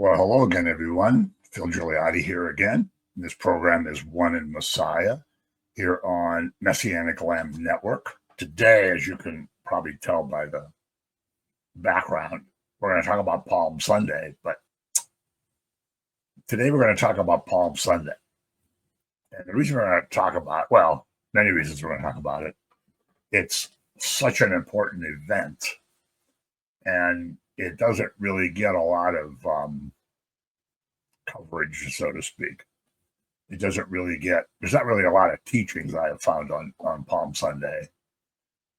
Well, hello again, everyone. Phil Gigliotti here again. This program is One in Messiah here on Messianic Lamb Network. Today, as you can probably tell by the background, we're going to talk about Palm Sunday, but today we're going to talk about Palm Sunday. And the reason we're going to talk about, well, many reasons we're going to talk about it. It's such an important event, and it doesn't really get a lot of coverage, so to speak. It doesn't really there's not really a lot of teachings I have found on Palm Sunday.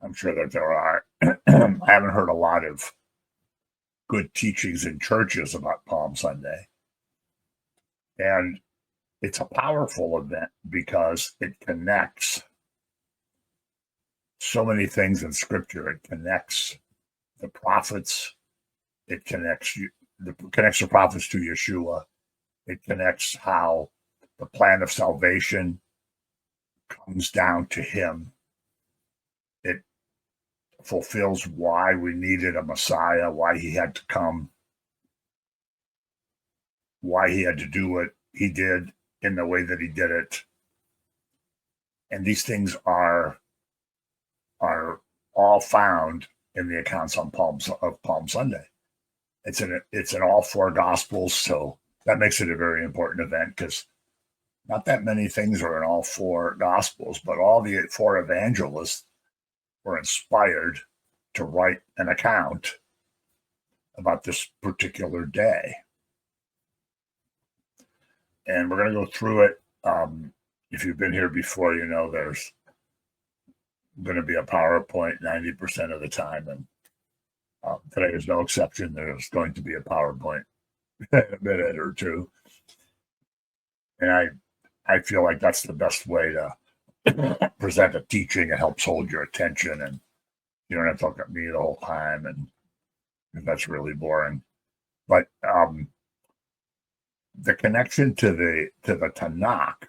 I'm sure that there are. I haven't heard a lot of good teachings in churches about Palm Sunday. And it's a powerful event because it connects so many things in Scripture. It connects the prophets. It connects the prophets to Yeshua. It connects how the plan of salvation comes down to him. It fulfills why we needed a Messiah, why he had to come, why he had to do what he did in the way that he did it. And these things are all found in the accounts on Palm Sunday. It's in all four Gospels, so that makes it a very important event because not that many things are in all four Gospels, but all the four evangelists were inspired to write an account about this particular day. And we're going to go through it. If you've been here before, you know there's going to be a PowerPoint 90% of the time. And today is no exception. There's going to be a PowerPoint in a minute or two. And I feel like that's the best way to present a teaching. It helps hold your attention, and you don't have to look at me the whole time, and that's really boring. But the connection to the Tanakh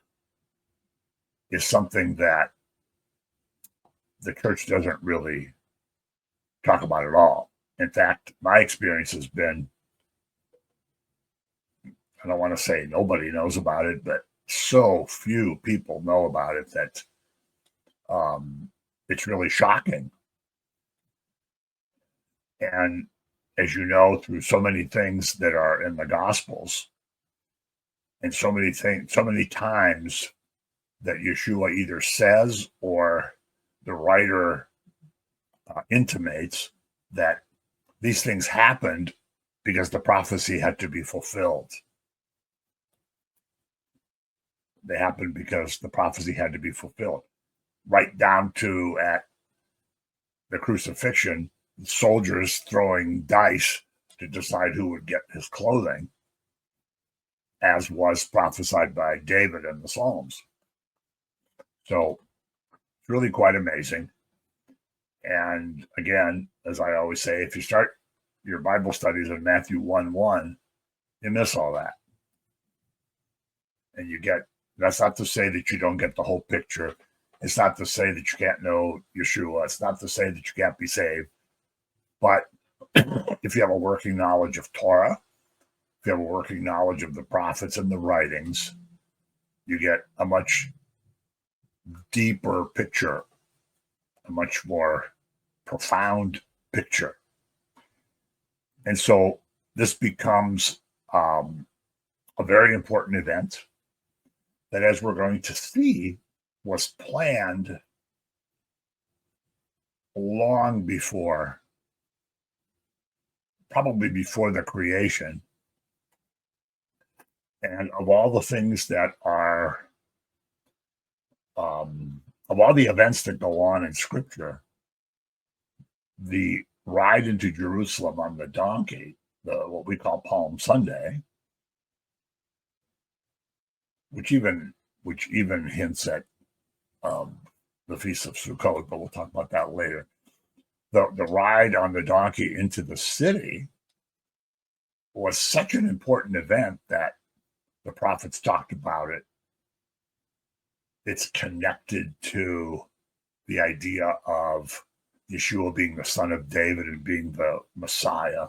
is something that the church doesn't really talk about at all. In fact, my experience has been, I don't want to say nobody knows about it, but so few people know about it that it's really shocking. And as you know, through so many things that are in the Gospels, and so many times that Yeshua either says or the writer intimates that these things happened because the prophecy had to be fulfilled. They happened because the prophecy had to be fulfilled. Right down to at the crucifixion, soldiers throwing dice to decide who would get his clothing, as was prophesied by David in the Psalms. So it's really quite amazing. And again, as I always say, if you start your Bible studies in Matthew 1:1, you miss all that. And that's not to say that you don't get the whole picture. It's not to say that you can't know Yeshua. It's not to say that you can't be saved. But if you have a working knowledge of Torah, if you have a working knowledge of the prophets and the writings, you get a much deeper picture, a much more profound picture. And so this becomes a very important event that, as we're going to see, was planned long before, probably before the creation. And of all the things that are, of all the events that go on in Scripture, the ride into Jerusalem on the donkey, what we call Palm Sunday, which even hints at the Feast of Sukkot, but we'll talk about that later. The ride on the donkey into the city was such an important event that the prophets talked about it. It's connected to the idea of Yeshua being the son of David and being the Messiah.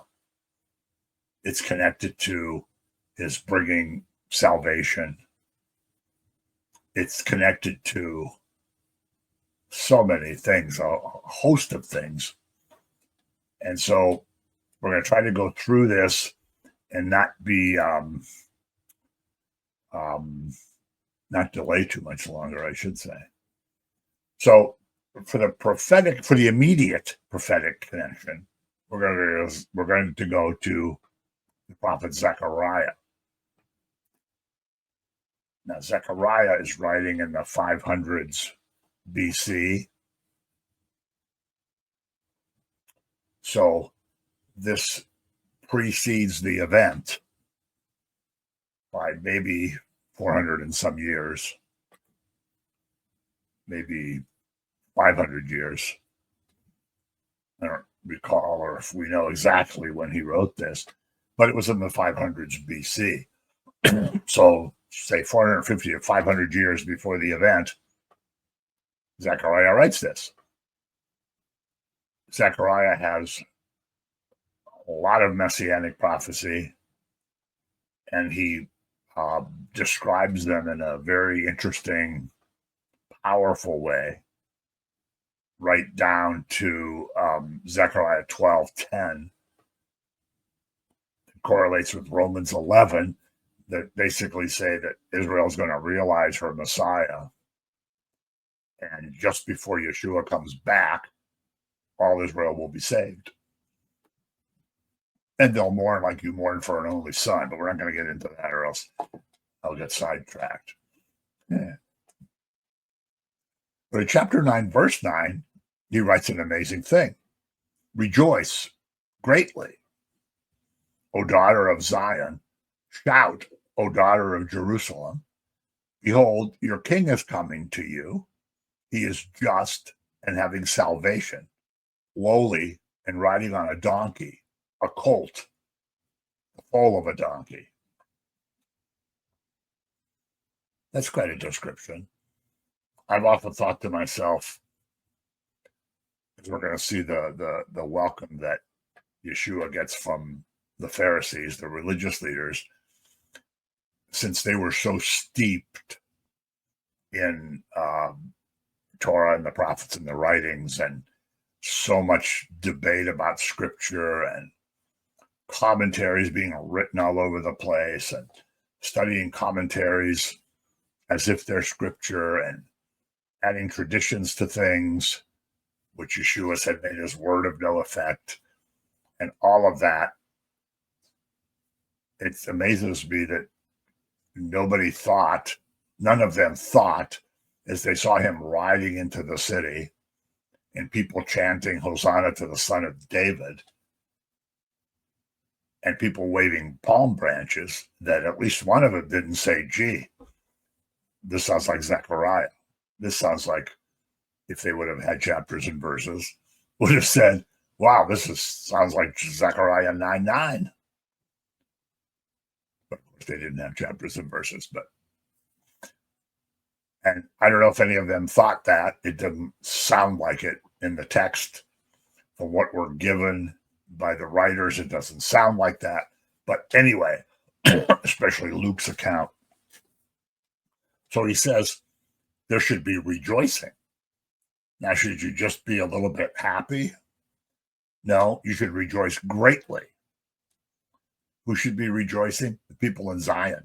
It's connected to is bringing salvation. It's connected to so many things, a host of things. And so we're going to try to go through this and not be, not delay too much longer, I should say. So for the immediate prophetic connection, we're going to go to the prophet Zechariah. Now, Zechariah is writing in the 500s BC. So this precedes the event by maybe 400 and some years, maybe 500 years. I don't recall or if we know exactly when he wrote this, but it was in the 500s BC. So say 450 or 500 years before the event, Zechariah writes this. Zechariah has a lot of messianic prophecy, and he describes them in a very interesting, powerful way, right down to Zechariah 12:10. It correlates with Romans 11, that basically say that Israel is going to realize her Messiah. And just before Yeshua comes back, all Israel will be saved. And they'll mourn like you mourn for an only son, but we're not going to get into that or else I'll get sidetracked. Yeah. But in chapter 9, verse 9, he writes an amazing thing. Rejoice greatly, O daughter of Zion. Shout, O daughter of Jerusalem. Behold, your king is coming to you. He is just and having salvation, lowly and riding on a donkey, a colt, the foal of a donkey. That's quite a description. I've often thought to myself, as we're going to see the welcome that Yeshua gets from the Pharisees, the religious leaders, since they were so steeped in Torah and the prophets and the writings, and so much debate about scripture and commentaries being written all over the place, and studying commentaries as if they're scripture, and adding traditions to things, which Yeshua said made his word of no effect, and all of that. It amazes me that none of them thought, as they saw him riding into the city and people chanting Hosanna to the Son of David and people waving palm branches, that at least one of them didn't say, gee, this sounds like Zechariah. This sounds like, if they would have had chapters and verses, would have said, wow, sounds like Zechariah 9:9. But of course they didn't have chapters and verses. And I don't know if any of them thought that. It didn't sound like it in the text. From what we're given by the writers, it doesn't sound like that. But anyway, especially Luke's account. So he says there should be rejoicing. Now, should you just be a little bit happy? No, you should rejoice greatly. Who should be rejoicing? The people in Zion.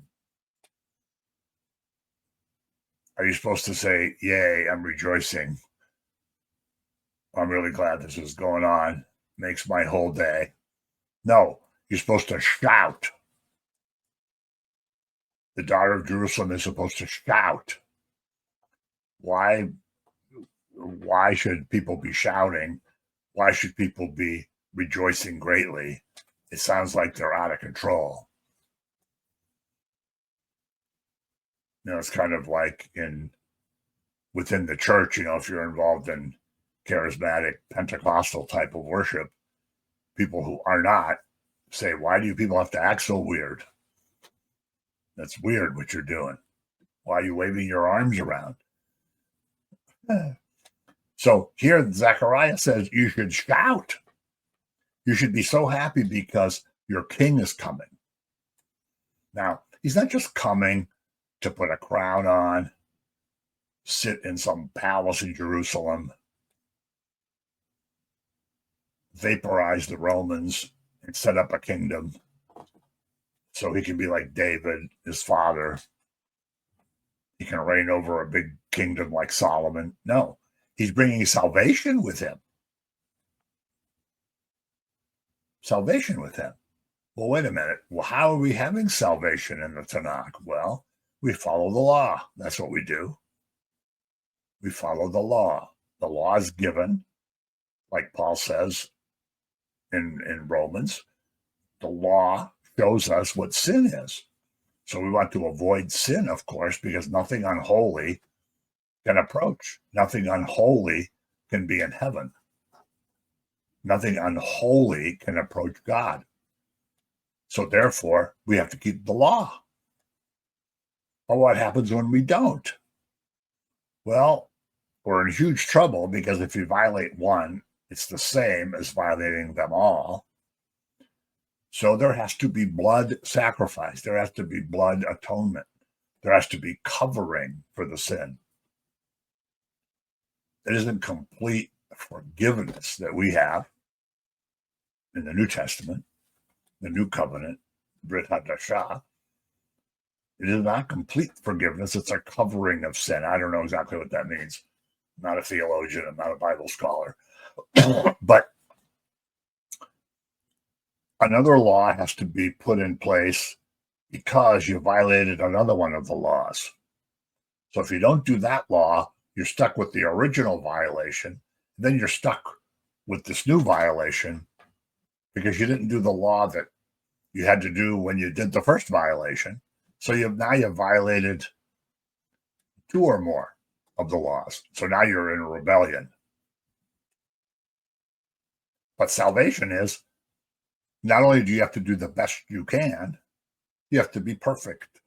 Are you supposed to say, yay, I'm rejoicing? I'm really glad this is going on. Makes my whole day. No, you're supposed to shout. The daughter of Jerusalem is supposed to shout. Why should people be shouting? Why should people be rejoicing greatly? It sounds like they're out of control. It's kind of like within the church, if you're involved in charismatic Pentecostal type of worship, people who are not say, why do you people have to act so weird? That's weird what you're doing. Why are you waving your arms around? So here Zechariah says you should shout. You should be so happy because your king is coming. Now, he's not just coming to put a crown on, sit in some palace in Jerusalem, vaporize the Romans, and set up a kingdom so he can be like David, his father. He can reign over a big kingdom like Solomon. No, he's bringing salvation with him. Salvation with him. Well, wait a minute. Well, how are we having salvation in the Tanakh? Well, we follow the law. That's what we do. We follow the law. The law is given, like Paul says in Romans. The law shows us what sin is. So we want to avoid sin, of course, because nothing unholy can approach. Nothing unholy can be in heaven. Nothing unholy can approach God. So therefore, we have to keep the law. But what happens when we don't? Well, we're in huge trouble, because if you violate one, it's the same as violating them all. So there has to be blood sacrifice. There has to be blood atonement. There has to be covering for the sin. It isn't complete forgiveness that we have in the New Testament, the New Covenant, Brit Hadashah. It is not complete forgiveness. It's a covering of sin. I don't know exactly what that means. I'm not a theologian. I'm not a Bible scholar. But another law has to be put in place because you violated another one of the laws. So if you don't do that law, you're stuck with the original violation. Then you're stuck with this new violation because you didn't do the law that you had to do when you did the first violation. So you've violated two or more of the laws. So now you're in a rebellion. But salvation is, not only do you have to do the best you can, you have to be perfect.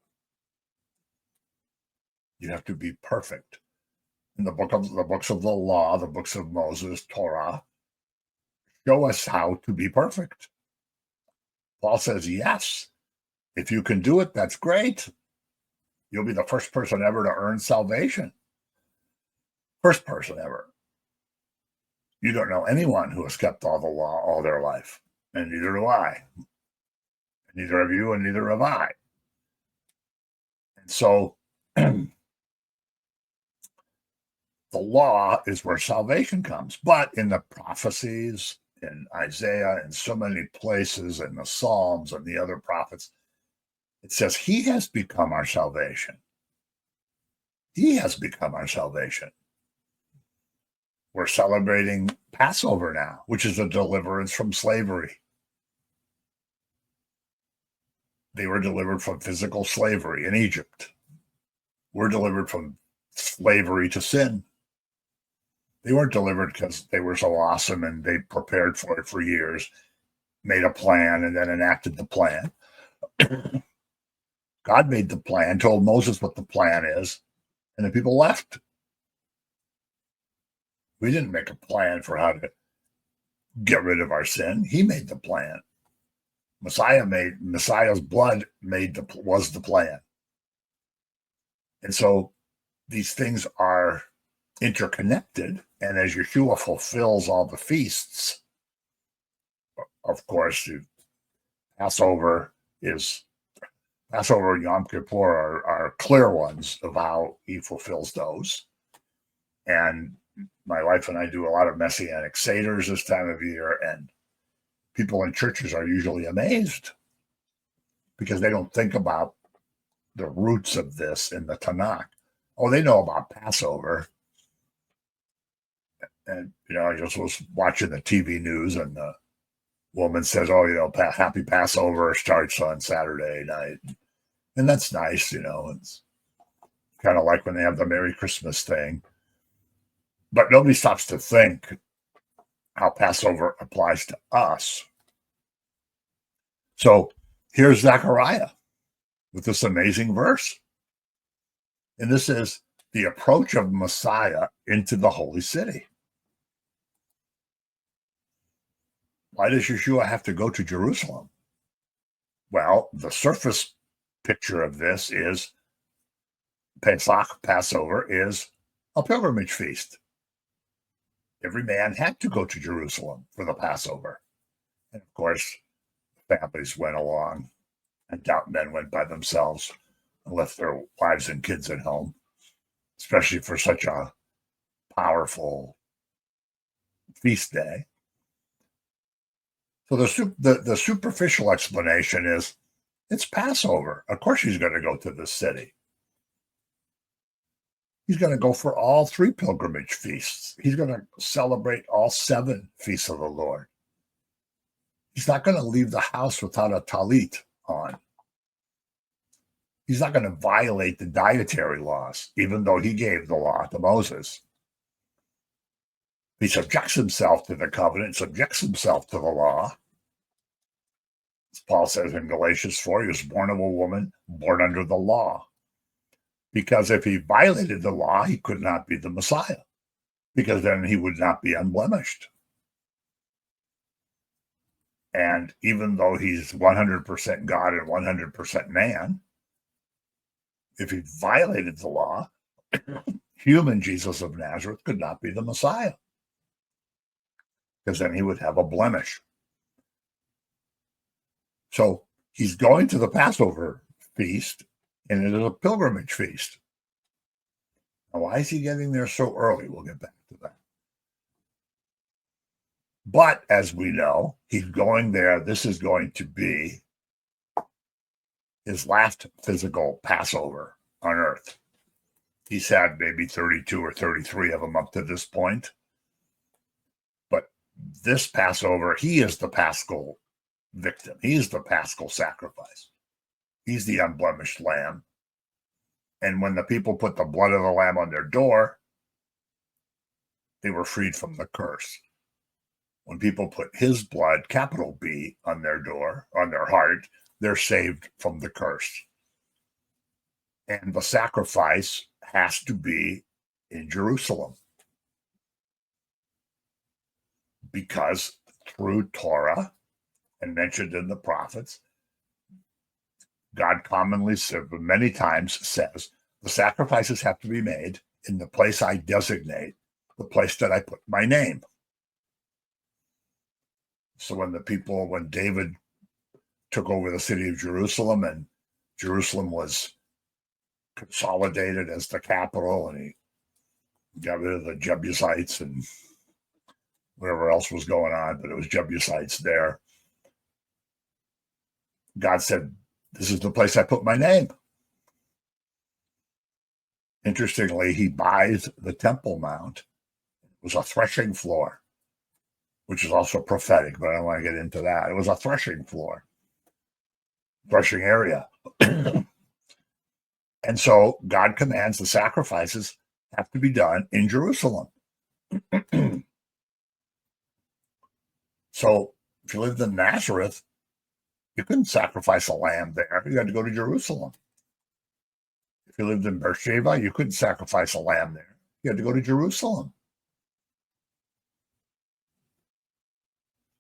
You have to be perfect. In the books of the law, the books of Moses, Torah, show us how to be perfect. Paul says, yes, if you can do it, that's great. You'll be the first person ever to earn salvation. First person ever. You don't know anyone who has kept all the law all their life, and neither do I. Neither have you, and neither have I. And so the law is where salvation comes. But in the prophecies, in Isaiah, in so many places, in the Psalms and the other prophets, it says he has become our salvation. He has become our salvation. We're celebrating Passover now, which is a deliverance from slavery. They were delivered from physical slavery in Egypt. We're delivered from slavery to sin. They weren't delivered because they were so awesome and they prepared for it for years, made a plan, and then enacted the plan. God made the plan, told Moses what the plan is, and the people left. We didn't make a plan for how to get rid of our sin. He made the plan. Messiah's blood was the plan. And so these things are interconnected. And as Yeshua fulfills all the feasts, of course, Passover and Yom Kippur are clear ones of how he fulfills those. And my wife and I do a lot of Messianic Seders this time of year, and people in churches are usually amazed because they don't think about the roots of this in the Tanakh. Oh, they know about Passover. And, I just was watching the TV news, and the woman says, oh, happy Passover starts on Saturday night. And that's nice, it's kind of like when they have the Merry Christmas thing. But nobody stops to think how Passover applies to us. So here's Zechariah with this amazing verse. And this is the approach of Messiah into the holy city. Why does Yeshua have to go to Jerusalem? Well, the surface picture of this is Pesach, Passover, is a pilgrimage feast. Every man had to go to Jerusalem for the Passover. And of course, families went along, and devout men went by themselves and left their wives and kids at home, especially for such a powerful feast day. So the superficial explanation is it's Passover. Of course he's going to go to the city. He's going to go for all 3 pilgrimage feasts. He's going to celebrate all 7 feasts of the Lord. He's not going to leave the house without a talit on. He's not going to violate the dietary laws, even though he gave the law to Moses. He subjects himself to the covenant, subjects himself to the law. As Paul says in Galatians 4, he was born of a woman, born under the law. Because if he violated the law, he could not be the Messiah, because then he would not be unblemished. And even though he's 100% God and 100% man, if he violated the law, human Jesus of Nazareth could not be the Messiah, because then he would have a blemish. So he's going to the Passover feast, and it is a pilgrimage feast. Now, why is he getting there so early? We'll get back to that. But as we know, he's going there. This is going to be his last physical Passover on earth. He's had maybe 32 or 33 of them up to this point. But this Passover, he is the Paschal victim. He is the Paschal sacrifice. He's the unblemished lamb. And when the people put the blood of the lamb on their door, they were freed from the curse. When people put his blood, capital B, on their door, on their heart, they're saved from the curse. And the sacrifice has to be in Jerusalem, because through Torah and mentioned in the prophets, God commonly said, many times says, the sacrifices have to be made in the place I designate, the place that I put my name. So when David took over the city of Jerusalem, and Jerusalem was consolidated as the capital, and he got rid of the Jebusites and whatever else was going on, but it was Jebusites there. God said, this is the place I put my name. Interestingly, he buys the Temple Mount. It was a threshing floor, which is also prophetic, but I don't want to get into that. It was a threshing floor, threshing area. And so God commands the sacrifices have to be done in Jerusalem. So if you lived in Nazareth, you couldn't sacrifice a lamb there. You had to go to Jerusalem. If you lived in Beersheba, you couldn't sacrifice a lamb there. You had to go to Jerusalem.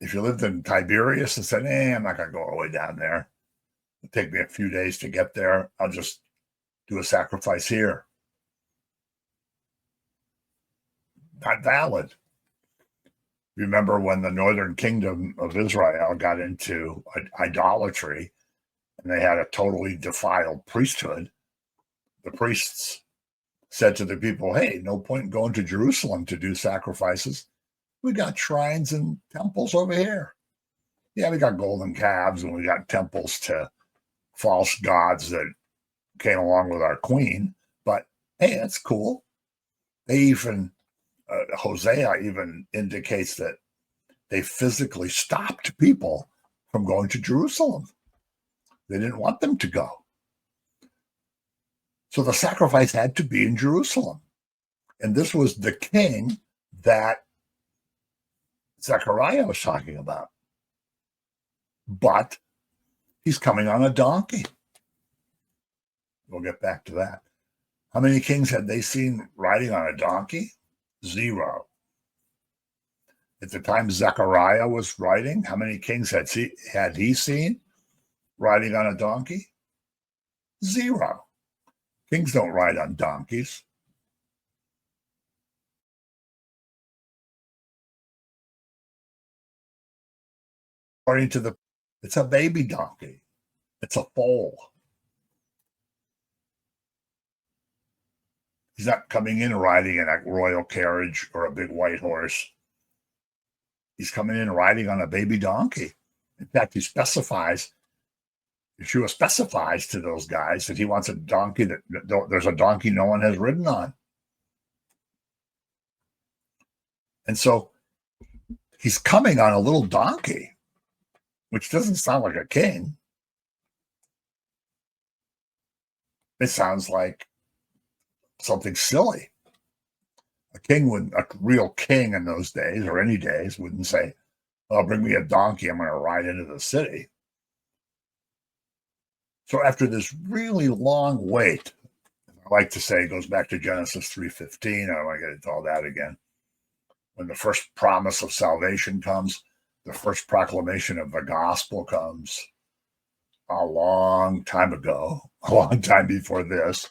If you lived in Tiberias and said, I'm not going to go all the way down there. It'll take me a few days to get there. I'll just do a sacrifice here. Not valid. Remember when the northern kingdom of Israel got into idolatry and they had a totally defiled priesthood, the priests said to the people, hey, no point in going to Jerusalem to do sacrifices. We got shrines and temples over here. Yeah, we got golden calves and we got temples to false gods that came along with our queen. But hey, that's cool. They even, Hosea even indicates that they physically stopped people from going to Jerusalem. They didn't want them to go. So the sacrifice had to be in Jerusalem. And this was the king that Zechariah was talking about. But he's coming on a donkey. We'll get back to that. How many kings had they seen riding on a donkey? 0. At the time Zechariah was writing, how many kings had he seen riding on a donkey? Zero. Kings don't ride on donkeys. According to it's a baby donkey. It's a foal. He's not coming in riding in a royal carriage or a big white horse. He's coming in riding on a baby donkey. In fact, Yeshua specifies to those guys that he wants a donkey there's a donkey no one has ridden on. And so he's coming on a little donkey, which doesn't sound like a king. It sounds like something silly. A real king in those days or any days wouldn't say, "Oh, bring me a donkey. I'm going to ride into the city." So after this really long wait, I like to say it goes back to Genesis 3:15. I don't want to get into all that again. When the first promise of salvation comes, the first proclamation of the gospel comes a long time ago, a long time before this,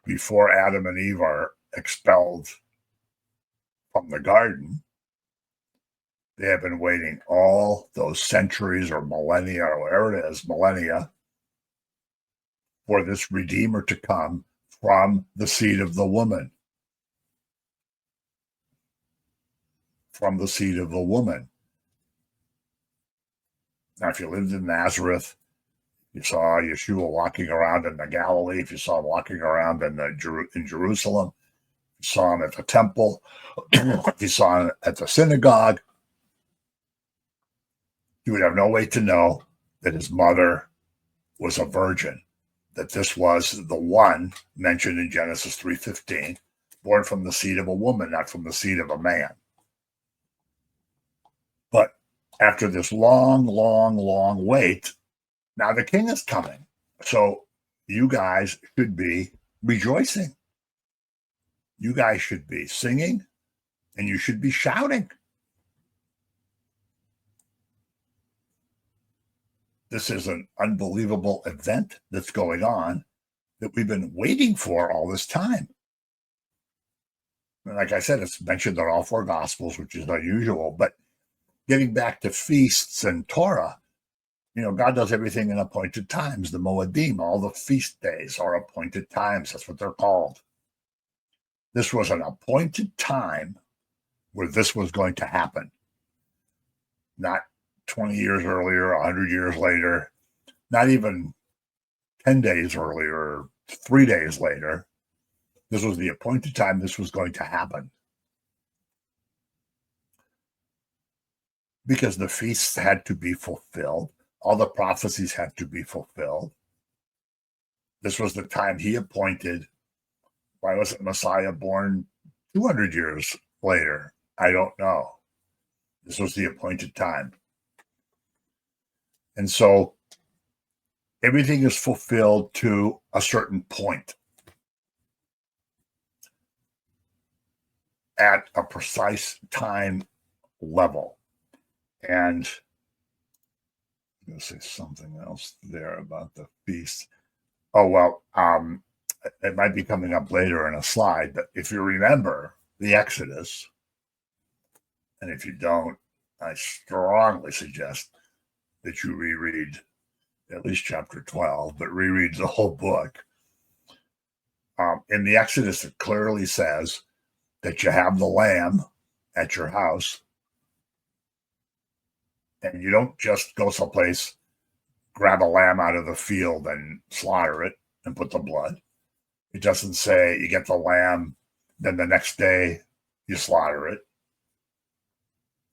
before Adam and Eve are expelled from the garden. They have been waiting all those centuries or millennia or whatever it is, millennia, for this Redeemer to come from the seed of the woman. From the seed of the woman. Now, if you lived in Nazareth, you saw Yeshua walking around in the Galilee, if you saw him walking around in Jerusalem, you saw him at the temple, if you saw him at the synagogue, you would have no way to know that his mother was a virgin, that this was the one mentioned in Genesis 3:15, born from the seed of a woman, not from the seed of a man. But after this long, long, long wait, now the king is coming. So you guys should be rejoicing. You guys should be singing and you should be shouting. This is an unbelievable event that's going on that we've been waiting for all this time. And like I said, it's mentioned in all four Gospels, which is unusual. But getting back to feasts and Torah, God does everything in appointed times. The Moedim, all the feast days are appointed times. That's what they're called. This was an appointed time where this was going to happen. Not 20 years earlier, 100 years later, not even 10 days earlier, 3 days later. This was the appointed time this was going to happen. Because the feasts had to be fulfilled. All the prophecies had to be fulfilled. This was the time he appointed. Why wasn't Messiah born 200 years later? I don't know. This was the appointed time. And so everything is fulfilled to a certain point at a precise time level. And I'm going to say something else there about the feast. Oh, well, it might be coming up later in a slide, but if you remember the Exodus, and if you don't, I strongly suggest that you reread at least chapter 12, but reread the whole book. In the Exodus, it clearly says that you have the lamb at your house, and you don't just go someplace, grab a lamb out of the field and slaughter it and put the blood. It doesn't say you get the lamb, then the next day you slaughter it.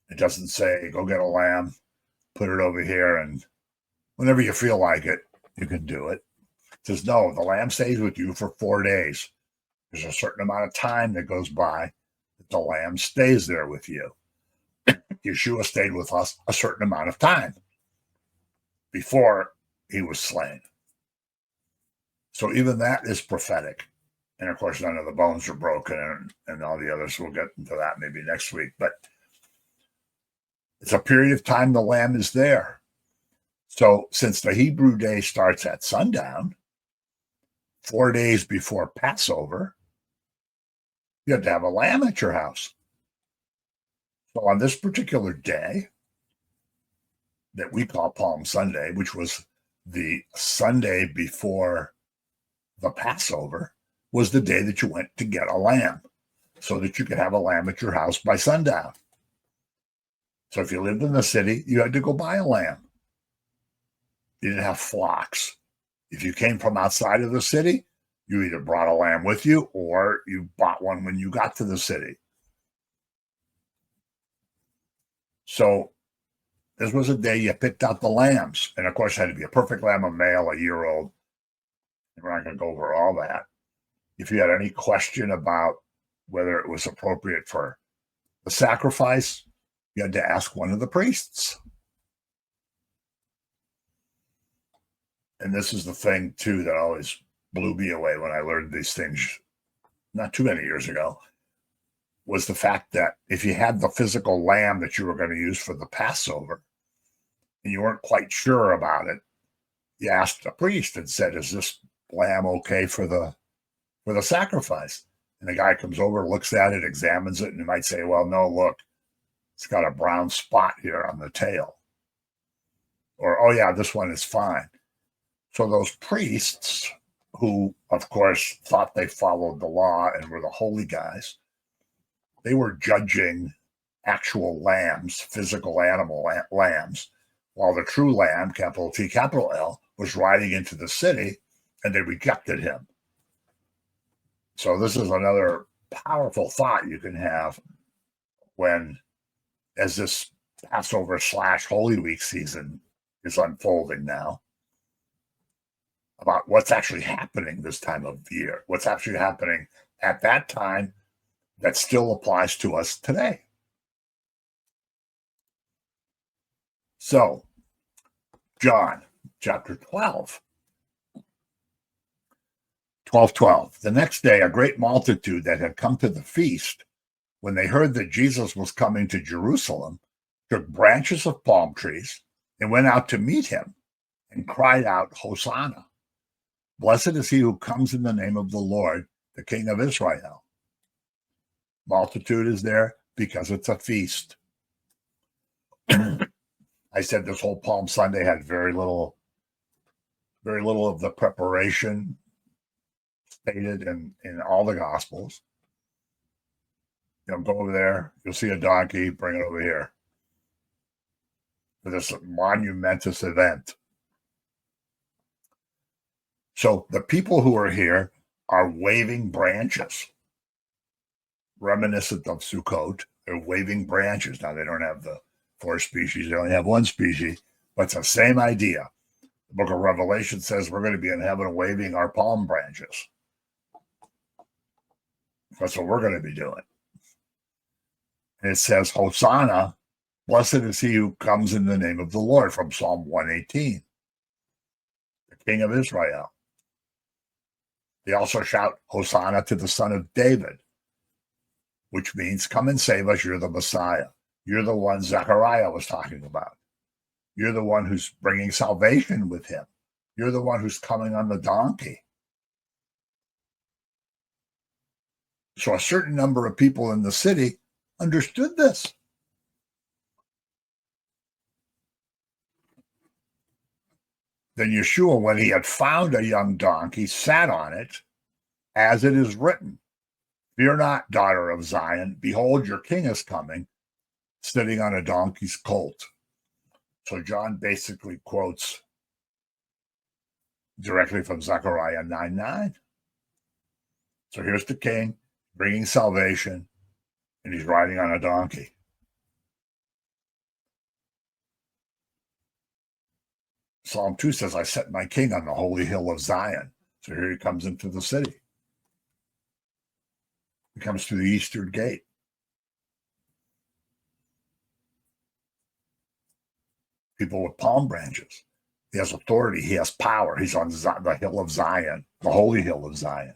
It doesn't say go get a lamb, put it over here, and whenever you feel like it, you can do it. It says, no, the lamb stays with you for 4 days. There's a certain amount of time that goes by that the lamb stays there with you. Yeshua stayed with us a certain amount of time before he was slain. So even that is prophetic. And of course, none of the bones are broken and all the others. We'll get into that maybe next week. But it's a period of time the lamb is there. So since the Hebrew day starts at sundown, 4 days before Passover, you had to have a lamb at your house. So on this particular day that we call Palm Sunday, which was the Sunday before the Passover, was the day that you went to get a lamb so that you could have a lamb at your house by sundown. So if you lived in the city, you had to go buy a lamb. You didn't have flocks. If you came from outside of the city, you either brought a lamb with you or you bought one when you got to the city. So this was a day you picked out the lambs. And of course, it had to be a perfect lamb, a male, a year-old. And we're not going to go over all that. If you had any question about whether it was appropriate for the sacrifice, you had to ask one of the priests. And this is the thing, too, that always blew me away when I learned these things not too many years ago, was the fact that if you had the physical lamb that you were going to use for the Passover and you weren't quite sure about it, you asked a priest and said, is this lamb okay for the sacrifice? And the guy comes over, looks at it, examines it, and he might say, well, no, look, it's got a brown spot here on the tail. Or, oh, yeah, this one is fine. So those priests, who, of course, thought they followed the law and were the holy guys, they were judging actual lambs, physical animal lambs, while the true lamb, capital T, capital L, was riding into the city, and they rejected him. So this is another powerful thought you can have when, as this Passover / Holy Week season is unfolding now, about what's actually happening this time of year, what's actually happening at that time that still applies to us today. So, John chapter 12. 12:12. The next day, a great multitude that had come to the feast, when they heard that Jesus was coming to Jerusalem, took branches of palm trees and went out to meet him and cried out, Hosanna! Blessed is he who comes in the name of the Lord, the King of Israel. Multitude is there because it's a feast. I said this whole Palm Sunday had very little of the preparation stated in all the Gospels. Go over there, you'll see a donkey, bring it over here for this monumentous event. So the people who are here are waving branches, reminiscent of Sukkot. They're waving branches. Now, they don't have the 4 species. They only have 1 species, but it's the same idea. The book of Revelation says we're going to be in heaven waving our palm branches. That's what we're going to be doing. And it says, Hosanna, blessed is he who comes in the name of the Lord, from Psalm 118, the King of Israel. They also shout, Hosanna to the Son of David, which means, come and save us, you're the Messiah. You're the one Zechariah was talking about. You're the one who's bringing salvation with him. You're the one who's coming on the donkey. So a certain number of people in the city understood this. Then Yeshua, when he had found a young donkey, sat on it, as it is written, Fear not, daughter of Zion. Behold, your king is coming, sitting on a donkey's colt. So John basically quotes directly from Zechariah 9:9. So here's the king bringing salvation, and he's riding on a donkey. Psalm 2 says, I set my king on the holy hill of Zion. So here he comes into the city. He comes through the eastern gate. People with palm branches. He has authority. He has power. He's on the hill of Zion, the holy hill of Zion.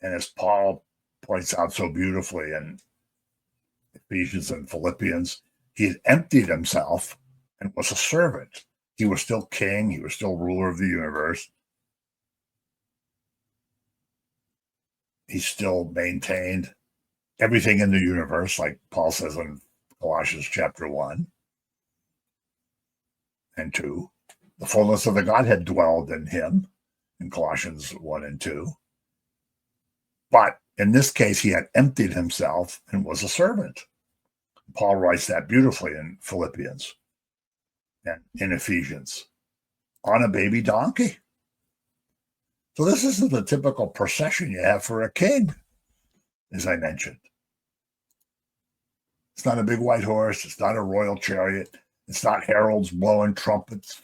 And as Paul points out so beautifully in Ephesians and Philippians, he had emptied himself and was a servant. He was still king. He was still ruler of the universe. he still maintained everything in the universe, like Paul says in Colossians chapter 1 and 2. The fullness of the Godhead dwelled in him in Colossians 1 and 2. But in this case, he had emptied himself and was a servant. Paul writes that beautifully in Philippians and in Ephesians, on a baby donkey. So this isn't the typical procession you have for a king, as I mentioned. It's not a big white horse. It's not a royal chariot. It's not heralds blowing trumpets.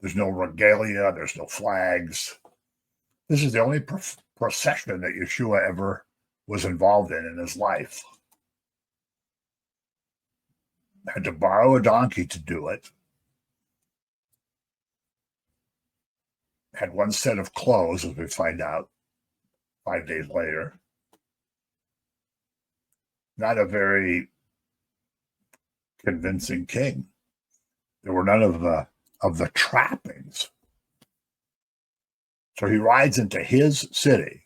There's no regalia. There's no flags. This is the only procession that Yeshua ever was involved in his life. Had to borrow a donkey to do it. Had one set of clothes, as we find out 5 days later. Not a very convincing king. There were none of the trappings. So he rides into his city.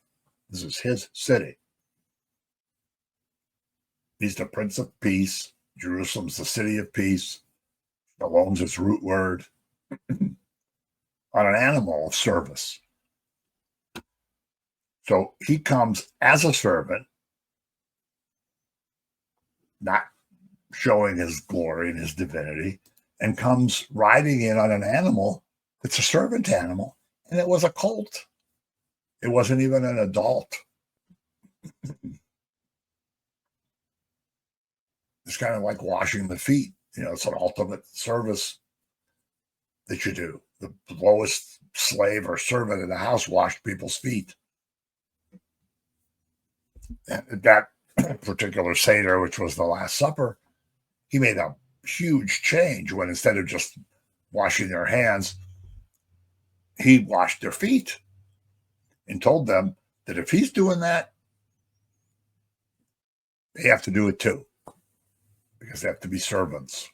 This is his city. He's the Prince of Peace. Jerusalem's the city of peace. Shalom's its root word. On an animal of service. So he comes as a servant, not showing his glory and his divinity, and comes riding in on an animal that's a servant animal, and it was a colt. It wasn't even an adult. It's kind of like washing the feet. It's an ultimate service that you do. The lowest slave or servant in the house washed people's feet. And that particular Seder, which was the Last Supper, he made a huge change when instead of just washing their hands, he washed their feet and told them that if he's doing that, they have to do it too, because they have to be servants.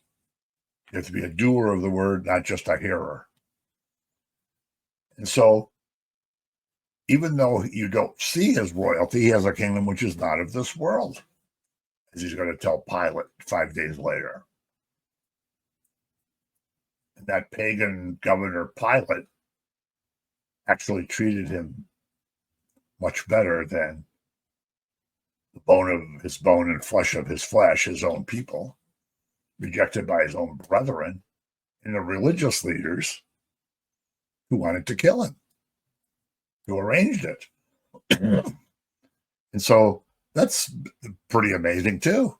You have to be a doer of the word, not just a hearer. And so, even though you don't see his royalty, he has a kingdom which is not of this world, as he's going to tell Pilate 5 days later. And that pagan governor Pilate actually treated him much better than the bone of his bone and flesh of his flesh, his own people, rejected by his own brethren, and the religious leaders who wanted to kill him, who arranged it. And so that's pretty amazing too.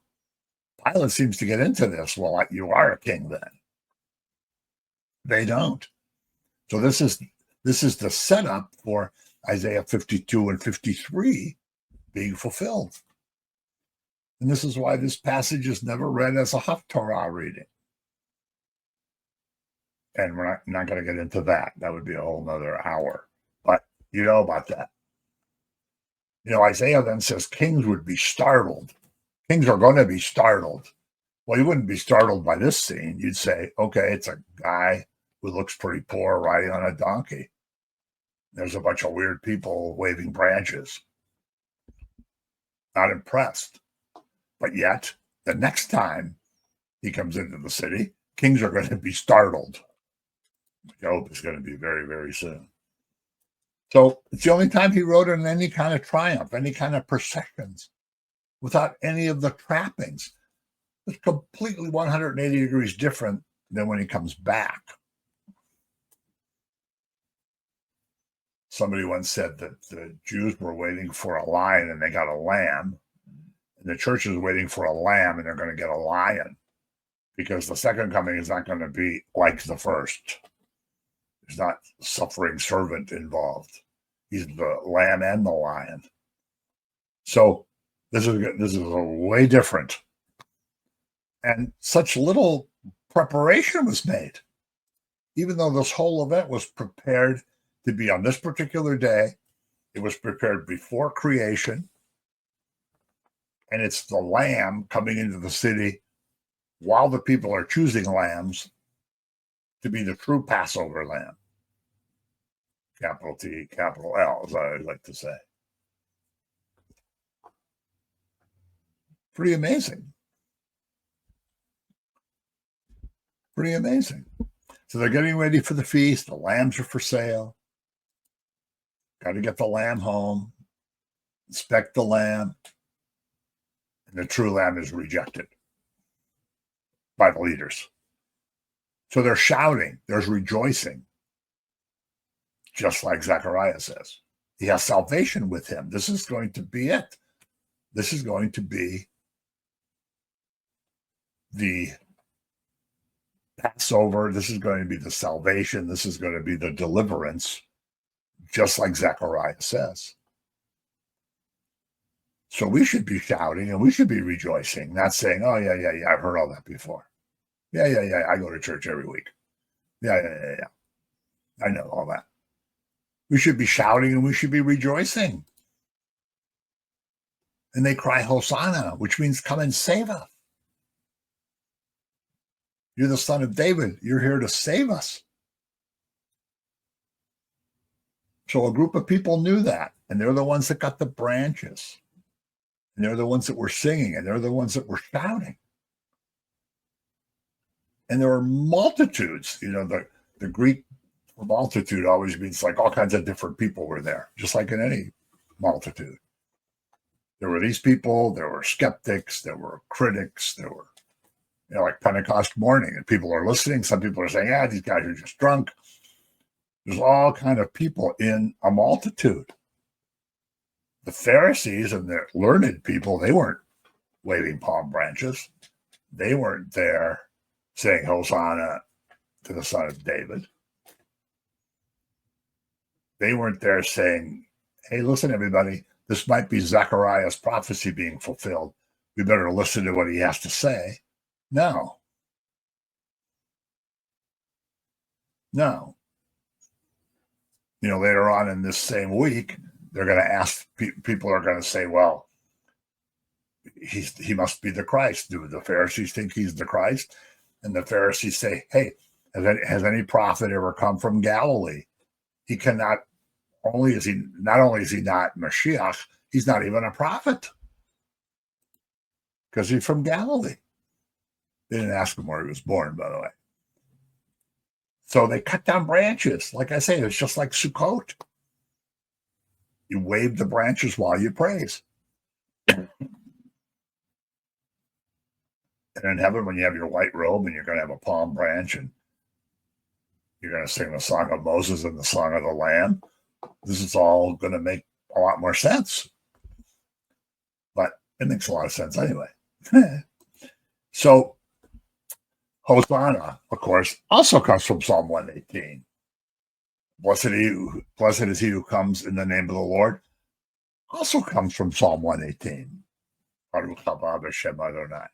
Pilate seems to get into this. Well, you are a king then. They don't. So this is the setup for Isaiah 52 and 53 being fulfilled. And this is why this passage is never read as a Haftarah reading. And we're not going to get into that. That would be a whole nother hour. But you know about that. Isaiah then says kings would be startled. Kings are going to be startled. Well, you wouldn't be startled by this scene. You'd say, okay, it's a guy who looks pretty poor riding on a donkey. There's a bunch of weird people waving branches. Not impressed. But yet, the next time he comes into the city, kings are going to be startled. I hope it's going to be very, very soon. So it's the only time he rode in any kind of triumph, any kind of processions, without any of the trappings. It's completely 180 degrees different than when he comes back. Somebody once said that the Jews were waiting for a lion and they got a lamb. And the church is waiting for a lamb and they're going to get a lion, because the second coming is not going to be like the first. There's not suffering servant involved. He's the lamb and the lion. So this is a way different. And such little preparation was made. Even though this whole event was prepared to be on this particular day, it was prepared before creation. And it's the lamb coming into the city while the people are choosing lambs to be the true Passover lamb. Capital T, capital L, as I like to say. Pretty amazing. Pretty amazing. So they're getting ready for the feast. The lambs are for sale. Got to get the lamb home, inspect the lamb, and the true lamb is rejected by the leaders. So they're shouting, there's rejoicing, just like Zechariah says. He has salvation with him. This is going to be it. This is going to be the Passover. This is going to be the salvation. This is going to be the deliverance, just like Zechariah says. So we should be shouting and we should be rejoicing, not saying, oh, yeah, I've heard all that before. Yeah, I go to church every week. Yeah. I know all that. We should be shouting and we should be rejoicing. And they cry, Hosanna, which means come and save us. You're the Son of David. You're here to save us. So a group of people knew that, and they're the ones that got the branches. And they're the ones that were singing, and they're the ones that were shouting. And there were multitudes. The Greek multitude always means like all kinds of different people were there, just like in any multitude. There were these people, there were skeptics, there were critics, there were, like Pentecost morning, and people are listening. Some people are saying, these guys are just drunk. There's all kind of people in a multitude. The Pharisees and the learned people, they weren't waving palm branches. They weren't there saying Hosanna to the Son of David. They weren't there saying, hey, listen, everybody, this might be Zechariah's prophecy being fulfilled. We better listen to what he has to say. No. Later on in this same week, they're going to ask, people are going to say, well, he must be the Christ. Do the Pharisees think he's the Christ? And the Pharisees say, hey, has any prophet ever come from Galilee? He cannot, not only is he not Mashiach, he's not even a prophet because he's from Galilee. They didn't ask him where he was born, by the way. So they cut down branches. Like I say, it's just like Sukkot. You wave the branches while you praise. And in heaven, when you have your white robe and you're going to have a palm branch and you're going to sing the song of Moses and the song of the Lamb, this is all going to make a lot more sense. But it makes a lot of sense anyway. So Hosanna, of course, also comes from Psalm 118. Blessed is he who comes in the name of the Lord. Also comes from Psalm 118. Baruch haba b'shem Adonai.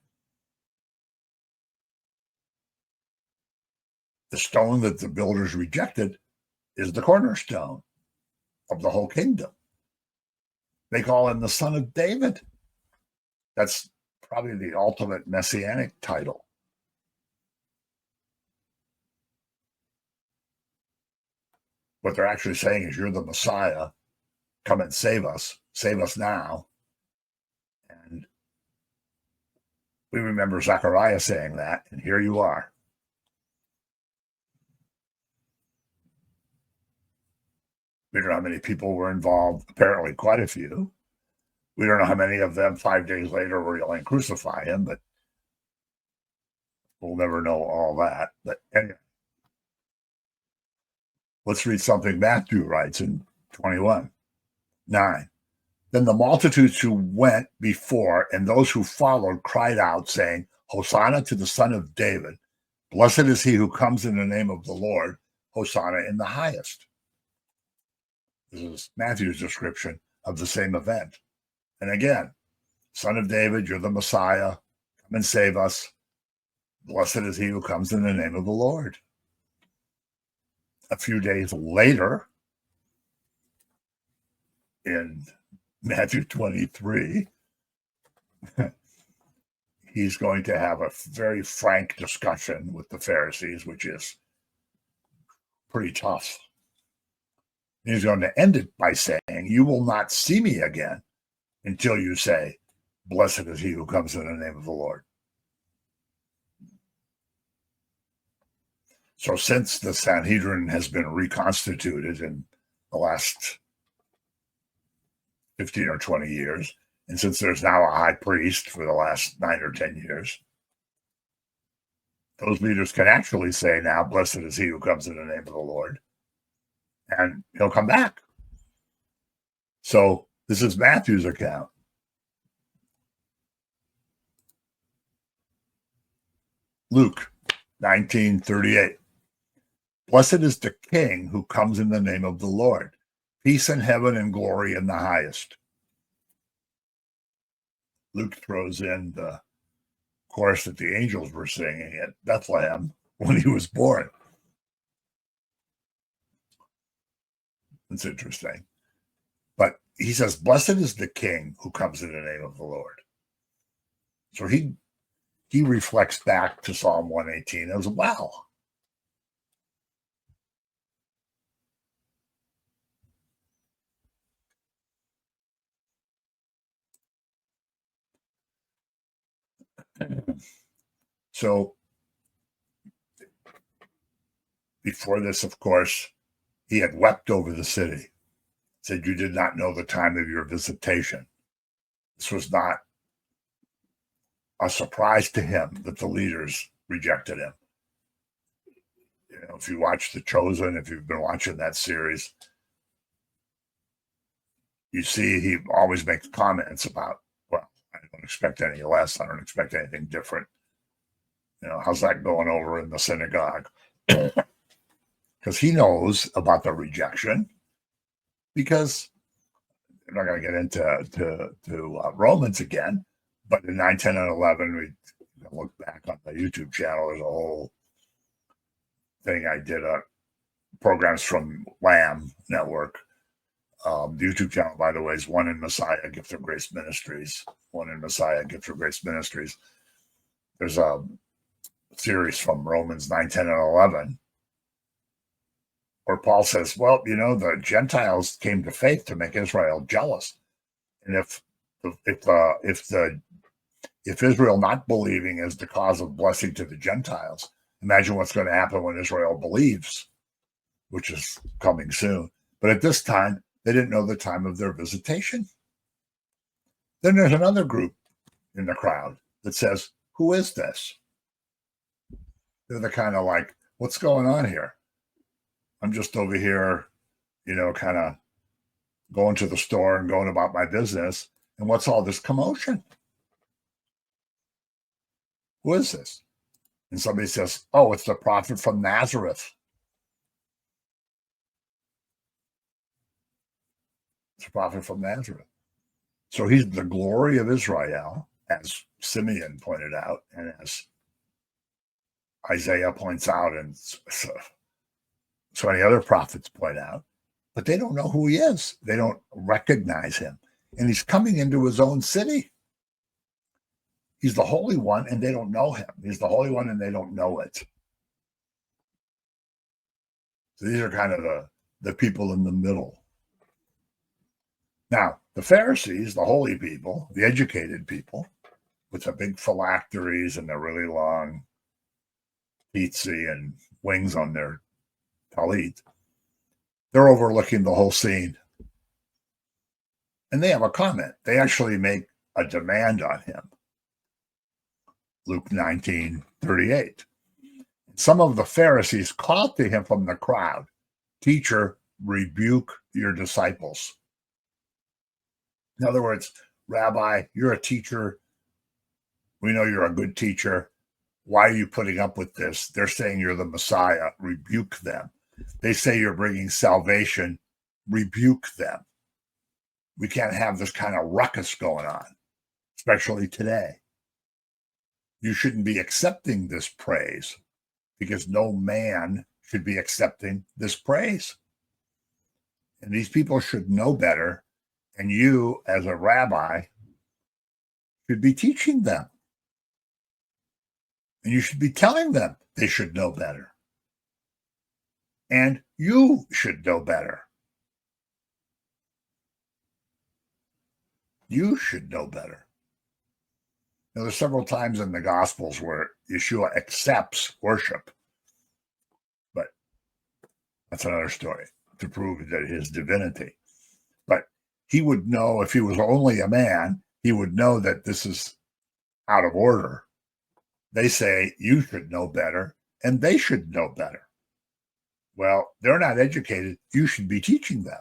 The stone that the builders rejected is the cornerstone of the whole kingdom. They call him the Son of David. That's probably the ultimate messianic title. What they're actually saying is, you're the Messiah. Come and save us. Save us now. And we remember Zechariah saying that, and here you are. We don't know how many people were involved. Apparently quite a few. We don't know how many of them 5 days later were yelling, crucify him, but we'll never know all that. But anyway, let's read something Matthew writes in 21:9. Then the multitudes who went before and those who followed cried out, saying, Hosanna to the Son of David. Blessed is he who comes in the name of the Lord. Hosanna in the highest. This is Matthew's description of the same event. And again, Son of David, you're the Messiah. Come and save us. Blessed is he who comes in the name of the Lord. A few days later, in Matthew 23, he's going to have a very frank discussion with the Pharisees, which is pretty tough. He's going to end it by saying, you will not see me again until you say, Blessed is he who comes in the name of the Lord. So since the Sanhedrin has been reconstituted in the last 15 or 20 years, and since there's now a high priest for the last 9 or 10 years, those leaders can actually say now, blessed is he who comes in the name of the Lord, and he'll come back. So this is Matthew's account. Luke 19:38. Blessed is the King who comes in the name of the Lord. Peace in heaven and glory in the highest. Luke throws in the chorus that the angels were singing at Bethlehem when he was born. It's interesting. But he says, blessed is the King who comes in the name of the Lord. So he reflects back to Psalm 118 as well. So before this, of course, he had wept over the city, said, you did not know the time of your visitation. This was not a surprise to him that the leaders rejected him. You know, if you watch The Chosen, if you've been watching that series, you see he always makes comments about, well, I don't expect any less. I don't expect anything different. You know, how's that going over in the synagogue? Because he knows about the rejection. Because I'm not going to get into Romans again, but in 9, 10, and 11, we look back on the YouTube channel. There's a whole thing I did, programs from Lamb Network. The YouTube channel, by the way, is One in Messiah, Gift of Grace Ministries. One in Messiah, Gift of Grace Ministries. There's a series from Romans 9, 10, and 11, where Paul says, well, you know, the Gentiles came to faith to make Israel jealous. And if Israel not believing is the cause of blessing to the Gentiles, imagine what's going to happen when Israel believes, which is coming soon. But at this time, they didn't know the time of their visitation. Then there's another group in the crowd that says, who is this? They're the kind of like, what's going on here? I'm just over here, you know, kind of going to the store and going about my business. And what's all this commotion? Who is this? And somebody says, oh, it's the prophet from Nazareth. It's a prophet from Nazareth. So he's the glory of Israel, as Simeon pointed out, and as Isaiah points out, and so many other prophets point out. But they don't know who he is. They don't recognize him. And he's coming into his own city. He's the Holy One, and they don't know him. He's the Holy One, and they don't know it. So these are kind of the people in the middle. Now, the Pharisees, the holy people, the educated people, with the big phylacteries and the really long pizza and wings on their talit, they're overlooking the whole scene. And they have a comment. They actually make a demand on him. Luke 19:38. Some of the Pharisees called to him from the crowd, teacher, rebuke your disciples. In other words, Rabbi, you're a teacher. We know you're a good teacher. Why are you putting up with this? They're saying you're the Messiah. Rebuke them. They say you're bringing salvation. Rebuke them. We can't have this kind of ruckus going on, especially today. You shouldn't be accepting this praise because no man should be accepting this praise. And these people should know better. And you, as a rabbi, should be teaching them. And you should be telling them they should know better. And you should know better. You should know better. Now, there's several times in the Gospels where Yeshua accepts worship, but that's another story to prove that his divinity. But he would know, if he was only a man, he would know that this is out of order. They say you should know better, and they should know better. Well, they're not educated. You should be teaching them.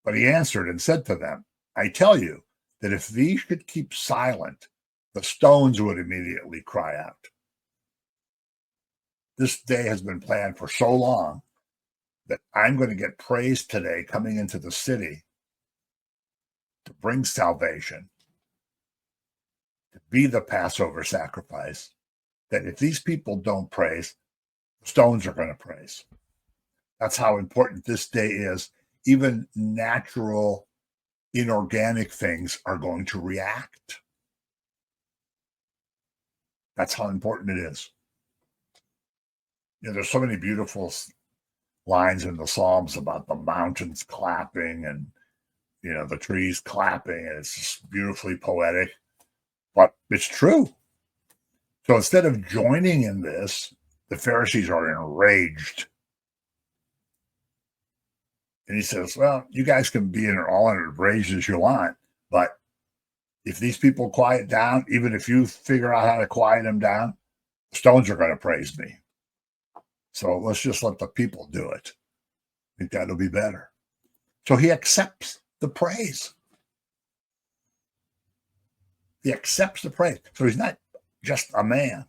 But he answered and said to them, I tell you that if these should keep silent, the stones would immediately cry out. This day has been planned for so long that I'm going to get praised today coming into the city to bring salvation, to be the Passover sacrifice, that if these people don't praise, stones are going to praise. That's how important this day is. Even natural, inorganic things are going to react. That's how important it is. There's so many beautiful lines in the Psalms about the mountains clapping and, the trees clapping, and it's just beautifully poetic, but it's true. So instead of joining in this, the Pharisees are enraged. And he says, well, you guys can be all enraged as you want, but if these people quiet down, even if you figure out how to quiet them down, the stones are going to praise me. So let's just let the people do it. I think that'll be better. So he accepts the praise. He accepts the praise. So he's not just a man.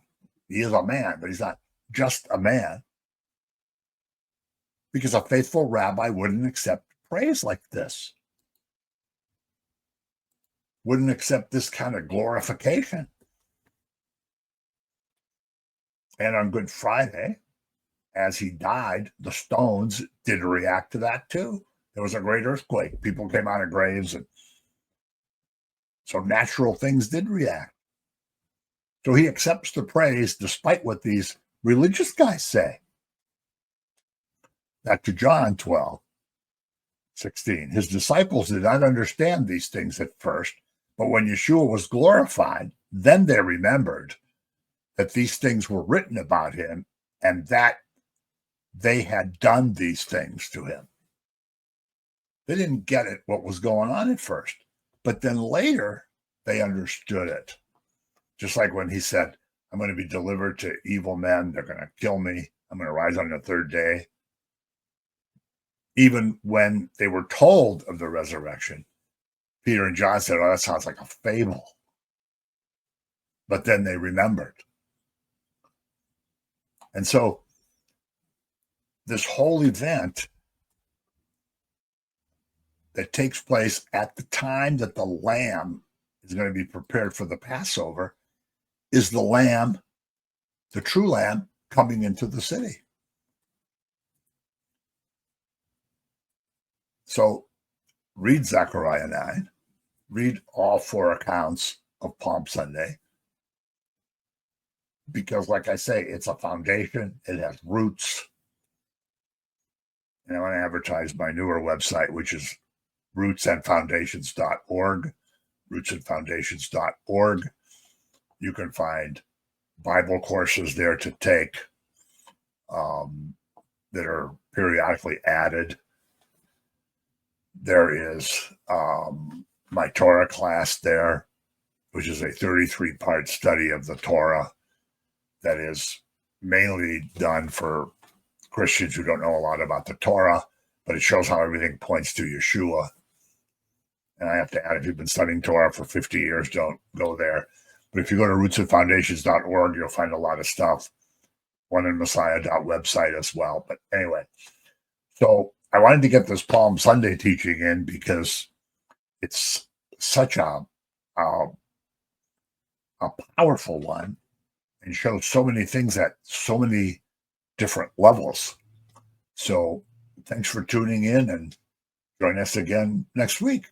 He is a man, but he's not just a man. Because a faithful rabbi wouldn't accept praise like this. Wouldn't accept this kind of glorification. And on Good Friday, as he died, the stones did react to that too. There was a great earthquake. People came out of graves. And so natural things did react. So he accepts the praise despite what these religious guys say. Back to John 12:16. His disciples did not understand these things at first, but when Yeshua was glorified, then they remembered that these things were written about him and that they had done these things to him. They didn't get it, what was going on at first, but then later they understood it. Just like when he said, I'm going to be delivered to evil men. They're going to kill me. I'm going to rise on the third day. Even when they were told of the resurrection, Peter and John said, oh, that sounds like a fable. But then they remembered. And so this whole event that takes place at the time that the lamb is going to be prepared for the Passover is the lamb, the true lamb, coming into the city. So read Zechariah 9, read all 4 accounts of Palm Sunday, because like I say, it's a foundation, it has roots. And I want to advertise my newer website, which is rootsandfoundations.org, rootsandfoundations.org. You can find Bible courses there to take that are periodically added. There is my Torah class there, which is a 33-part study of the Torah that is mainly done for Christians who don't know a lot about the Torah, but it shows how everything points to Yeshua. And I have to add, if you've been studying Torah for 50 years, don't go there. But if you go to rootsandfoundations.org, you'll find a lot of stuff. oneandmessiah.website as well. But anyway, so I wanted to get this Palm Sunday teaching in because it's such a powerful one and shows so many things at so many different levels. So thanks for tuning in and join us again next week.